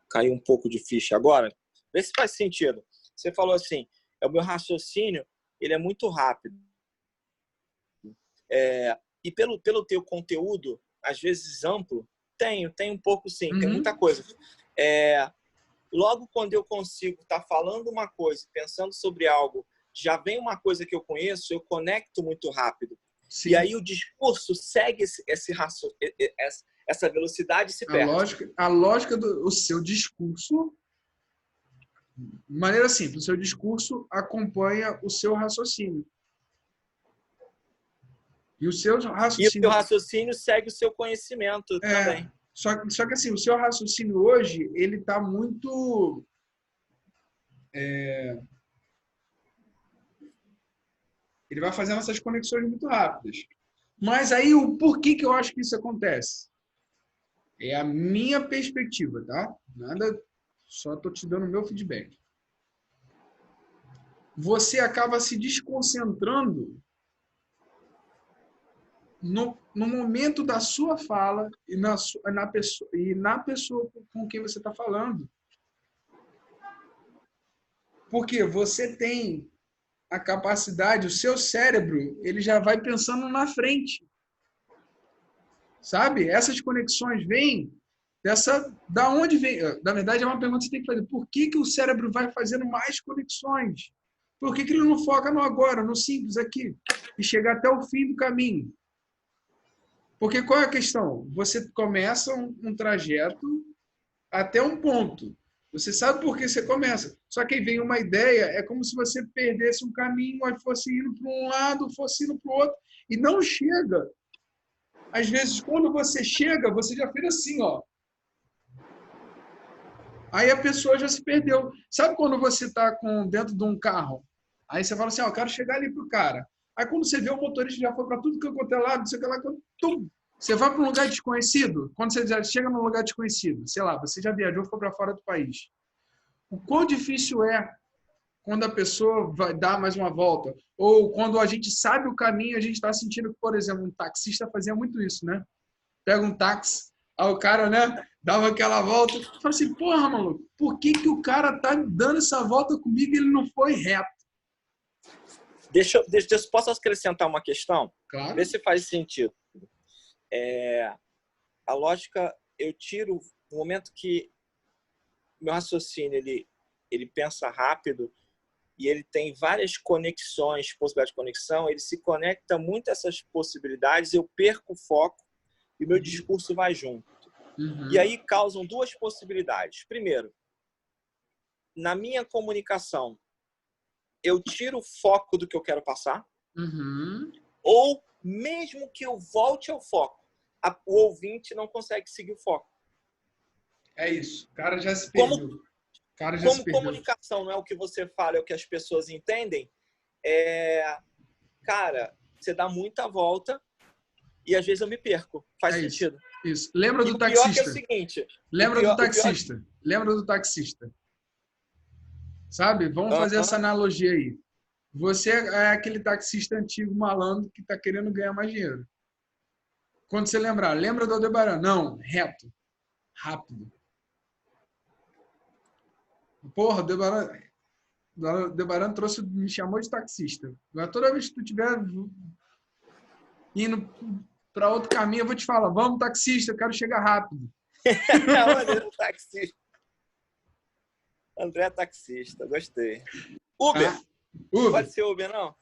Caiu um pouco de ficha agora. Vê se faz sentido. Você falou assim, o meu raciocínio ele é muito rápido. E pelo teu conteúdo, às vezes amplo, tem um pouco sim, tem muita coisa. Logo quando eu consigo estar falando uma coisa, pensando sobre algo, já vem uma coisa que eu conheço, eu conecto muito rápido. Sim. E aí o discurso segue essa velocidade e se perde. A lógica do seu discurso, de maneira simples, o seu discurso acompanha o seu raciocínio. E o seu raciocínio segue o seu conhecimento também. Só que assim, o seu raciocínio hoje, ele está muito... Ele vai fazendo essas conexões muito rápidas. Mas aí, o porquê que eu acho que isso acontece? É a minha perspectiva, tá? Nada, só estou te dando o meu feedback. Você acaba se desconcentrando no momento da sua fala e na pessoa com quem você está falando. Porque você tem a capacidade, o seu cérebro, ele já vai pensando na frente. Sabe? Essas conexões vêm da onde vem? Na verdade, é uma pergunta que você tem que fazer. Por que o cérebro vai fazendo mais conexões? Por que ele não foca no agora, no simples aqui? E chegar até o fim do caminho? Porque qual é a questão? Você começa um trajeto até um ponto. Você sabe por que você começa. Só que aí vem uma ideia, é como se você perdesse um caminho, aí fosse indo para um lado, fosse indo para o outro, e não chega. Às vezes, quando você chega, você já fez assim, ó. Aí a pessoa já se perdeu. Sabe quando você está dentro de um carro? Aí você fala assim, ó, eu quero chegar ali pro cara. Aí quando você vê o motorista já foi para tudo que eu é lado, não sei o que lá, tum, você vai para um lugar desconhecido, quando você já chega num lugar desconhecido, sei lá, você já viajou, foi para fora do país. O quão difícil é quando a pessoa vai dar mais uma volta, ou quando a gente sabe o caminho, a gente está sentindo que, por exemplo, um taxista fazia muito isso, né? Pega um táxi, aí o cara, né, dava aquela volta, fala assim, porra, maluco, por que o cara tá dando essa volta comigo e ele não foi reto? Posso acrescentar uma questão? Claro. Vê se faz sentido. A lógica, eu tiro no momento que meu raciocínio ele pensa rápido e ele tem várias conexões, possibilidades de conexão, ele se conecta muito a essas possibilidades, eu perco o foco e meu discurso vai junto. E aí causam duas possibilidades. Primeiro, na minha comunicação, eu tiro o foco do que eu quero passar, ou mesmo que eu volte ao foco, o ouvinte não consegue seguir o foco. É isso. O cara já se perdeu. Como comunicação não é o que você fala, é o que as pessoas entendem, cara, você dá muita volta e às vezes eu me perco. Faz sentido. Isso. Lembra do taxista? taxista? É o seguinte, Lembra do taxista? Lembra do taxista? Sabe? Vamos fazer essa analogia aí. Você é aquele taxista antigo malandro que está querendo ganhar mais dinheiro. Quando você lembra do Aldebaran? Não, reto. Rápido. Porra, o Aldebaran me chamou de taxista. Agora, toda vez que tu estiver indo para outro caminho, eu vou te falar, vamos, taxista, eu quero chegar rápido. Taxista. André taxista, gostei. Uber? Uber. Pode ser Uber, não?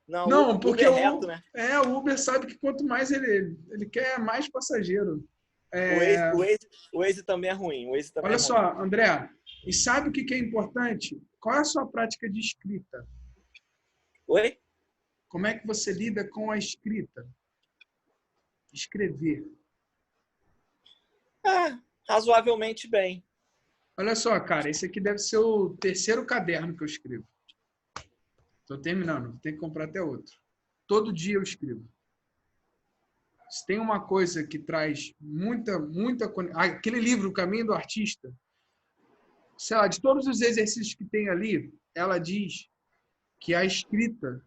Não, porque Uber é reto, né? O Uber sabe que quanto mais ele quer mais passageiro. O Waze também é ruim. Olha só, André, e sabe o que é importante? Qual é a sua prática de escrita? Oi? Como é que você lida com a escrita? Escrever. Razoavelmente bem. Olha só, cara, esse aqui deve ser o terceiro caderno que eu escrevo. Estou terminando, vou ter que comprar até outro. Todo dia eu escrevo. Se tem uma coisa que traz muita... Aquele livro, O Caminho do Artista, sei lá, de todos os exercícios que tem ali, ela diz que a escrita,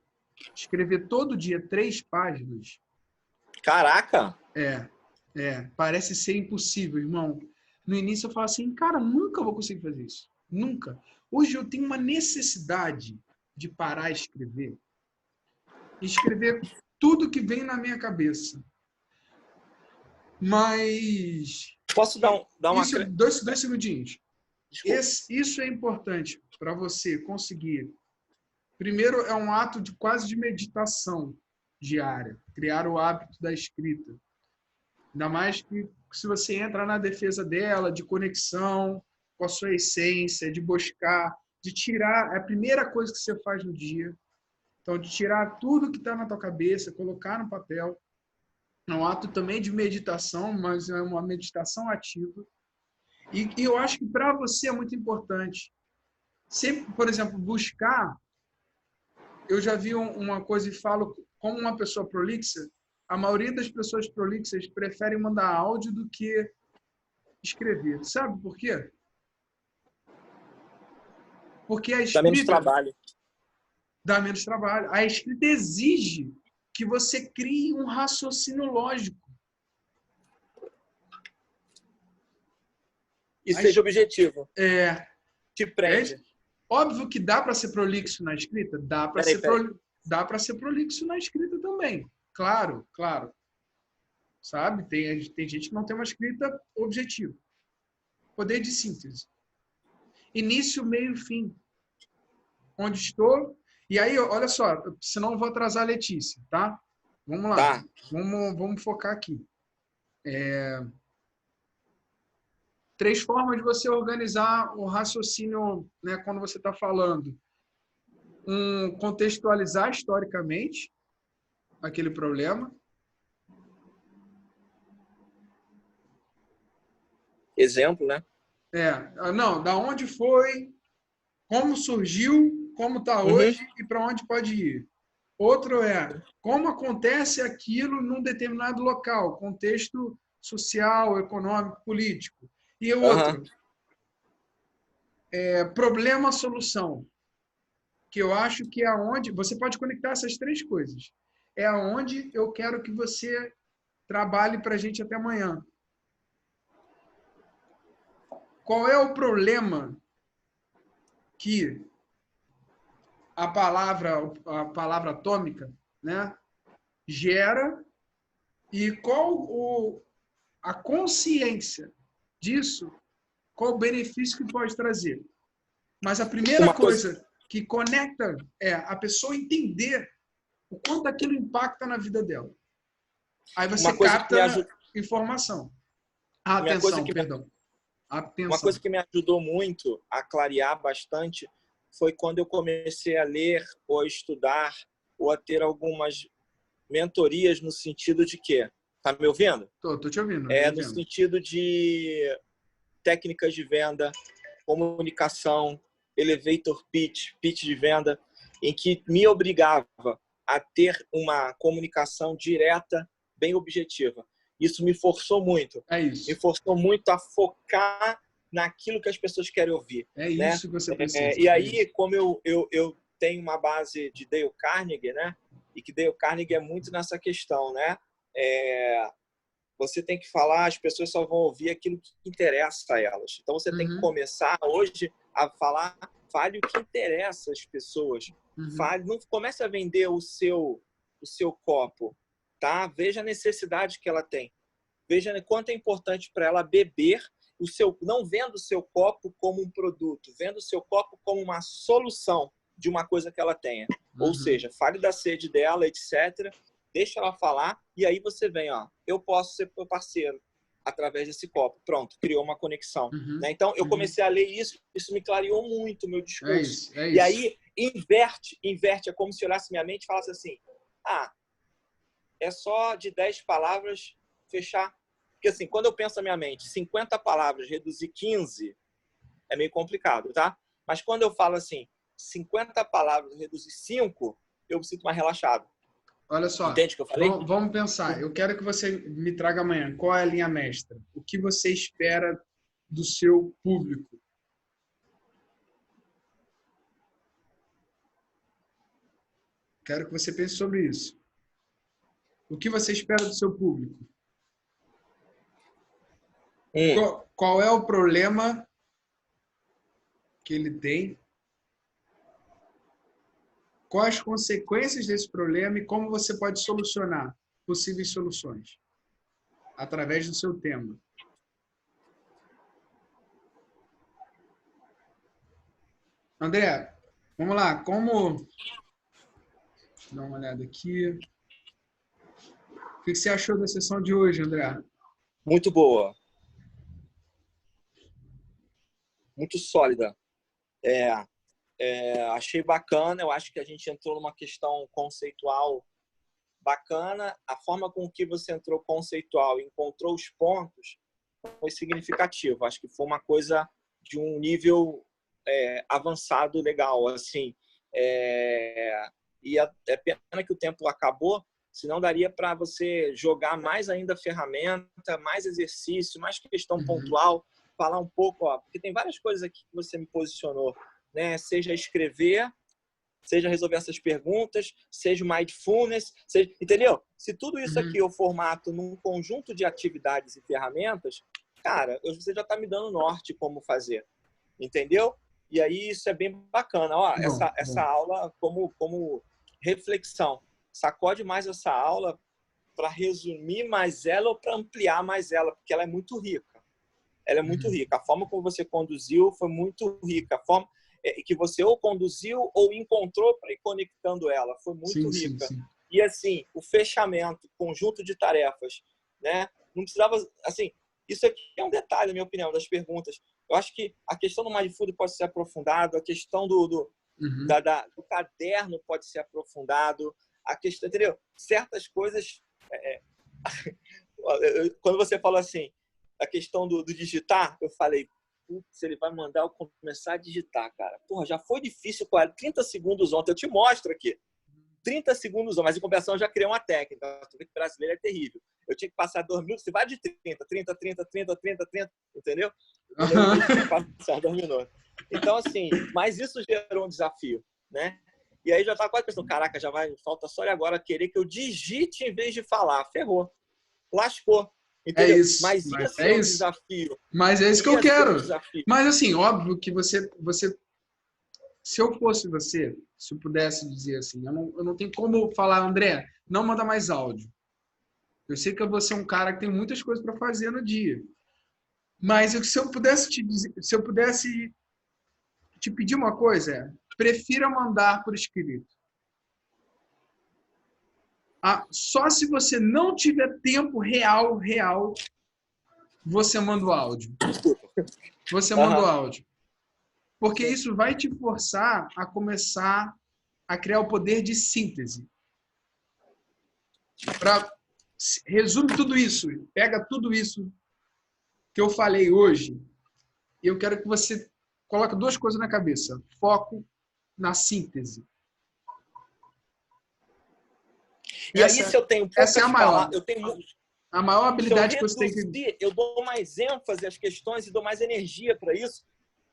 escrever todo dia 3 páginas... Caraca! Parece ser impossível, irmão. No início eu falo assim, cara, nunca vou conseguir fazer isso. Nunca. Hoje eu tenho uma necessidade de parar e escrever. Escrever tudo que vem na minha cabeça. Mas... Posso dar uma... Dois segundinhos. Isso é importante para você conseguir. Primeiro, é um ato quase de meditação diária. Criar o hábito da escrita. Ainda mais que se você entra na defesa dela, de conexão com a sua essência, de buscar, de tirar, é a primeira coisa que você faz no dia. Então, de tirar tudo que está na tua cabeça, colocar no papel. É um ato também de meditação, mas é uma meditação ativa. E eu acho que para você é muito importante. Sempre, por exemplo, buscar... Eu já vi uma coisa e falo, como uma pessoa prolixa, a maioria das pessoas prolixas preferem mandar áudio do que escrever. Sabe por quê? Porque a escrita... Dá menos trabalho. Dá menos trabalho. A escrita exige que você crie um raciocínio lógico. E seja objetivo. Te prende. Óbvio que dá para ser prolixo na escrita? Dá para ser prolixo na escrita também. Claro, claro. Sabe? Tem gente que não tem uma escrita objetiva. Poder de síntese. Início, meio, fim. Onde estou? E aí, olha só, senão eu vou atrasar a Letícia, tá? Vamos lá. Tá. Vamos focar aqui. 3 formas de você organizar o raciocínio, né, quando você está falando. Contextualizar historicamente aquele problema. Exemplo, né? Não, da onde foi, como surgiu, como está hoje e para onde pode ir. Outro é como acontece aquilo num determinado local, contexto social, econômico, político. E o Aham. outro é problema-solução, que eu acho que é aonde você pode conectar essas três coisas. É aonde eu quero que você trabalhe para a gente até amanhã. Qual é o problema que a palavra atômica, né, gera e a consciência disso, qual o benefício que pode trazer? Mas a primeira Uma coisa, coisa que conecta é a pessoa entender o quanto aquilo impacta na vida dela. Aí uma você coisa que me capta ajuda, informação. minha coisa Atenção, que me perdão. Uma Atenção. coisa que me ajudou muito a clarear bastante foi quando eu comecei a ler ou a estudar ou a ter algumas mentorias no sentido de quê? Tá me ouvindo? Tô te ouvindo, No entendendo. sentido de técnicas de venda, comunicação, elevator pitch, pitch de venda, em que me obrigava a ter uma comunicação direta, bem objetiva. Isso me forçou muito. É Me isso. forçou muito a focar naquilo que as pessoas querem ouvir, É né? isso que você precisa. E É aí, isso. como eu tenho uma base de Dale Carnegie, né? E que Dale Carnegie é muito nessa questão, né? Você tem que falar, as pessoas só vão ouvir aquilo que interessa a elas. Então você tem que Uhum, começar hoje a falar, fale o que interessa às pessoas. uhum, Fale, não comece a vender o seu copo, tá? Veja a necessidade que ela tem. Veja quanto é importante para ela beber o seu, não vendo o seu copo como um produto, vendo o seu copo como uma solução de uma coisa que ela tenha. Ou uhum, seja, fale da sede dela, etc. Deixa ela falar e aí você vem, ó, eu posso ser teu parceiro através desse copo. Pronto, criou uma conexão. uhum, Né? Então, eu uhum. comecei a ler isso me clareou muito o meu É discurso. isso, é E isso. aí, inverte, é como se olhasse minha mente e falasse assim, é só de 10 palavras fechar. Porque assim, quando eu penso na minha mente, 50 palavras, reduzir 15, é meio complicado, tá? Mas quando eu falo assim, 50 palavras, reduzir 5, eu me sinto mais relaxado. Olha só, Entende o que eu falei? vamos pensar. Eu quero que você me traga amanhã. Qual é a linha mestra? O que você espera do seu público? Quero que você pense sobre isso. O que você espera do seu público? Hum, Qual é o problema que ele tem? Quais as consequências desse problema e como você pode solucionar possíveis soluções através do seu tema? André, vamos lá. Deixa eu dar uma olhada aqui. O que você achou da sessão de hoje, André? muito boa, muito sólida. Achei bacana, eu acho que a gente entrou numa questão conceitual bacana. A forma com que você entrou conceitual e encontrou os pontos foi significativo. Acho que foi uma coisa de um nível avançado legal, assim. É pena que o tempo acabou, senão daria para você jogar mais ainda ferramenta, mais exercício, mais questão Uhum, pontual, falar um pouco, porque tem várias coisas aqui que você me posicionou, né? Seja escrever, seja resolver essas perguntas, seja o mindfulness, entendeu? Se tudo isso aqui uhum. eu formato num conjunto de atividades e ferramentas, cara, você já está me dando norte como fazer, entendeu? E aí isso é bem bacana. Ó, Bom, essa bom. aula como reflexão. Sacode mais essa aula para resumir mais ela ou para ampliar mais ela, porque ela é muito rica. Ela é muito Uhum. rica. A forma como você conduziu foi muito rica. A forma que você ou conduziu ou encontrou para ir conectando ela foi muito Sim, sim, rica. sim. E assim, o fechamento, conjunto de tarefas, né? Não precisava, assim, isso aqui é um detalhe, na minha opinião, das perguntas. Eu acho que a questão do mindfulness pode ser aprofundado, a questão Uhum. do caderno pode ser aprofundado, a questão, entendeu? Certas coisas. Quando você falou assim, a questão do digitar, eu falei, putz, ele vai mandar eu começar a digitar, cara. Porra, já foi difícil, 30 segundos ontem, eu te mostro aqui. 30 segundos, mas em compensação eu já criei uma técnica. Tu vê que brasileiro é terrível. Eu tinha que passar 2 minutos, você vai de 30, 30, 30, 30, 30, 30, entendeu? Eu tinha que passar 2 minutos. Então, assim, mas isso gerou um desafio, né? E aí já estava quase pensando, caraca, já vai, falta só agora querer que eu digite em vez de falar. Ferrou. Lascou. Entendeu? É isso. Mas ia ser um desafio. Mas é isso que eu quero. Mas assim, óbvio que você, se eu fosse você, se eu pudesse dizer assim, eu não tenho como falar, André, não manda mais áudio. Eu sei que você é um cara que tem muitas coisas para fazer no dia. Mas se eu pudesse te dizer, se eu pudesse te pedir uma coisa, prefira mandar por escrito. Só se você não tiver tempo real, você manda o áudio. Você manda o áudio. Porque isso vai te forçar a começar a criar o poder de síntese. Resume tudo isso. Pega tudo isso que eu falei hoje e eu quero que você coloque 2 coisas na cabeça. Foco na síntese. E aí, se eu tenho poucas essa é a maior. palavras, eu tenho a maior habilidade que você tem que... Eu dou mais ênfase às questões e dou mais energia para isso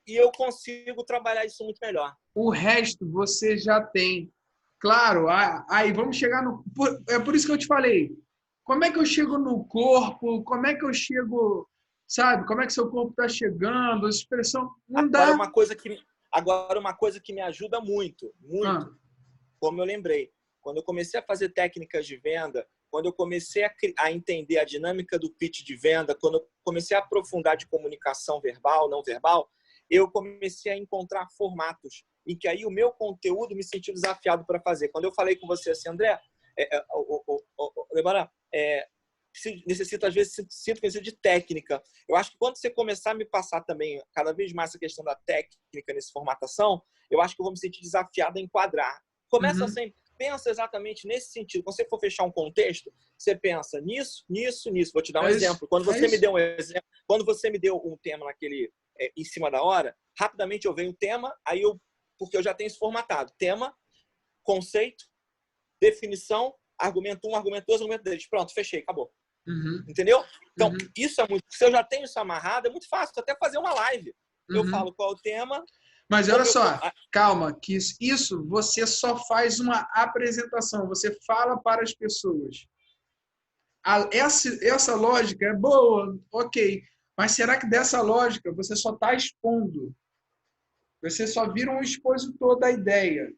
e eu consigo trabalhar isso muito melhor. O resto você já tem. Claro, aí vamos chegar no... É por isso que eu te falei. Como é que eu chego no corpo? Como é que eu chego... Sabe? Como é que seu corpo está chegando? A expressão... Não dá. Agora, uma coisa que me ajuda muito, como eu lembrei. Quando eu comecei a fazer técnicas de venda, quando eu comecei a entender a dinâmica do pitch de venda, quando eu comecei a aprofundar de comunicação verbal, não verbal, eu comecei a encontrar formatos em que aí o meu conteúdo me sentiu desafiado para fazer. Quando eu falei com você assim, André, necessito, às vezes, sinto que necessito de técnica. Eu acho que quando você começar a me passar também cada vez mais essa questão da técnica nessa formatação, eu acho que eu vou me sentir desafiado a enquadrar. Começa sempre, pensa exatamente nesse sentido. Quando você for fechar um contexto, você pensa nisso, nisso, nisso. Vou te dar um exemplo. Quando você me deu um exemplo, quando você me deu um tema naquele em cima da hora, rapidamente eu venho o tema, porque eu já tenho isso formatado. Tema, conceito, definição, argumento 1, argumento 2, argumento 3. Pronto, fechei, acabou. Entendeu? Então, isso é muito... Se eu já tenho isso amarrado, é muito fácil. Até fazer uma live. Eu falo qual é o tema. Mas olha só, calma, que isso você só faz uma apresentação. Você fala para as pessoas. Essa lógica é boa, ok. Mas será que dessa lógica você só está expondo? Você só vira um expositor da ideia.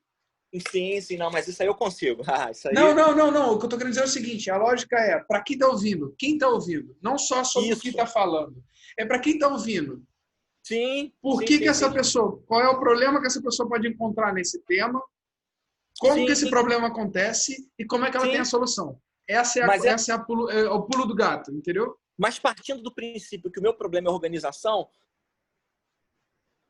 Sim, não, mas isso aí eu consigo. Isso aí... Não. O que eu estou querendo dizer é o seguinte, a lógica é, para quem está ouvindo? Quem está ouvindo? Não só sobre o que está falando. É para quem está ouvindo. Sim. Por que essa pessoa... Qual é o problema que essa pessoa pode encontrar nesse tema? Como que esse problema acontece? E como é que ela tem a solução? Esse é o pulo do gato, entendeu? Mas partindo do princípio que o meu problema é organização,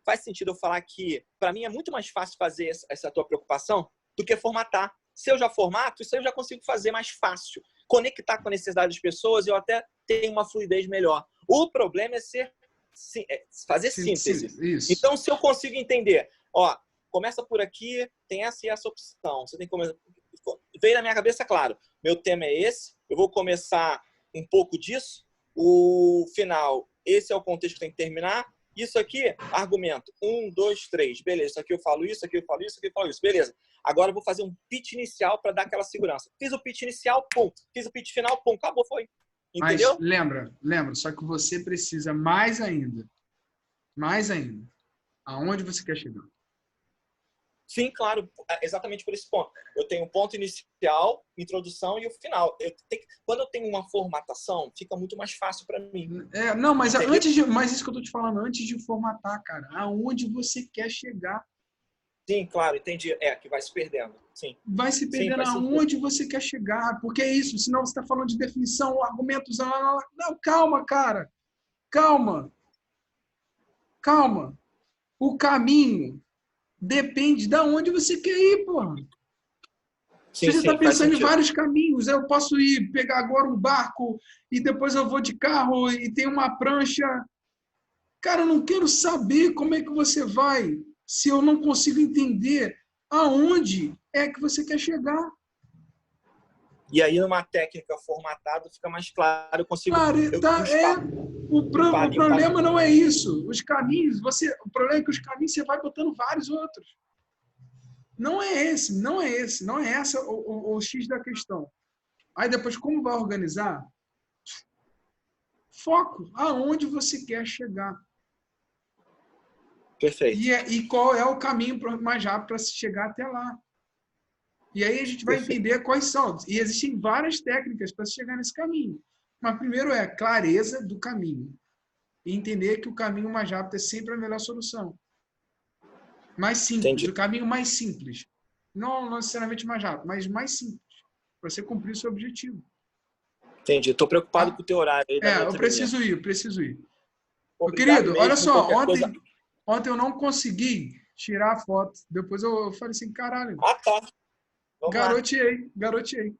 faz sentido eu falar que, para mim, é muito mais fácil fazer essa tua preocupação do que formatar. Se eu já formato, isso aí eu já consigo fazer mais fácil. Conectar com a necessidade das pessoas, eu até tenho uma fluidez melhor. O problema é fazer síntese. Isso. Então, se eu consigo entender, começa por aqui, tem essa e essa opção. Você tem que começar... Veio na minha cabeça, claro, meu tema é esse, eu vou começar um pouco disso, o final, esse é o contexto que tem que terminar. Isso aqui, argumento. 1, 2, 3. Beleza, isso aqui eu falo isso, aqui eu falo isso, aqui eu falo isso. Beleza. Agora eu vou fazer um pitch inicial para dar aquela segurança. Fiz o pitch inicial, pum. Fiz o pitch final, pum. Acabou, foi. Entendeu? Mas lembra. Só que você precisa mais ainda. Aonde você quer chegar? Sim, claro, exatamente por esse ponto. Eu tenho um ponto inicial, introdução e o final. Quando eu tenho uma formatação, fica muito mais fácil para mim. Mas isso que eu tô te falando, antes de formatar, cara, aonde você quer chegar? Sim, claro, entendi. Que vai se perdendo. Sim. Vai se perdendo aonde você quer chegar, porque é isso, senão você está falando de definição, argumentos... Não, calma, cara. Calma. O caminho depende de onde você quer ir, porra. Você já está pensando em vários caminhos. Eu posso pegar agora um barco e depois eu vou de carro e tem uma prancha. Cara, eu não quero saber como é que você vai se eu não consigo entender aonde é que você quer chegar. E aí, numa técnica formatada, fica mais claro. Eu consigo. Claro, o problema não é isso. Os caminhos, o problema é que os caminhos você vai botando vários outros. Não é esse, não é essa o X da questão. Aí depois, como vai organizar? Foco, aonde você quer chegar. Perfeito. E qual é o caminho mais rápido para se chegar até lá. E aí a gente vai entender quais são. E existem várias técnicas para se chegar nesse caminho. Mas primeiro é clareza do caminho. E entender que o caminho mais rápido é sempre a melhor solução. Mais simples, Entendi. o caminho mais simples. Não necessariamente mais rápido, mas mais simples. Para você cumprir o seu objetivo. Entendi. Estou preocupado com o teu horário aí. Eu preciso ir. Meu Obrigado querido, mesmo, olha só, ontem eu não consegui tirar a foto. Depois eu falei assim, caralho. Tá. Garoteei.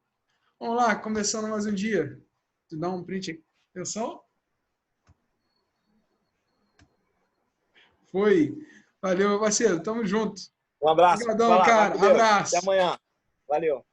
Vamos lá, começando mais um dia. Tu dá um print aí. Atenção. Foi. Valeu, meu parceiro. Tamo junto. Um abraço. Obrigadão, cara. Abraço. Até amanhã. Valeu.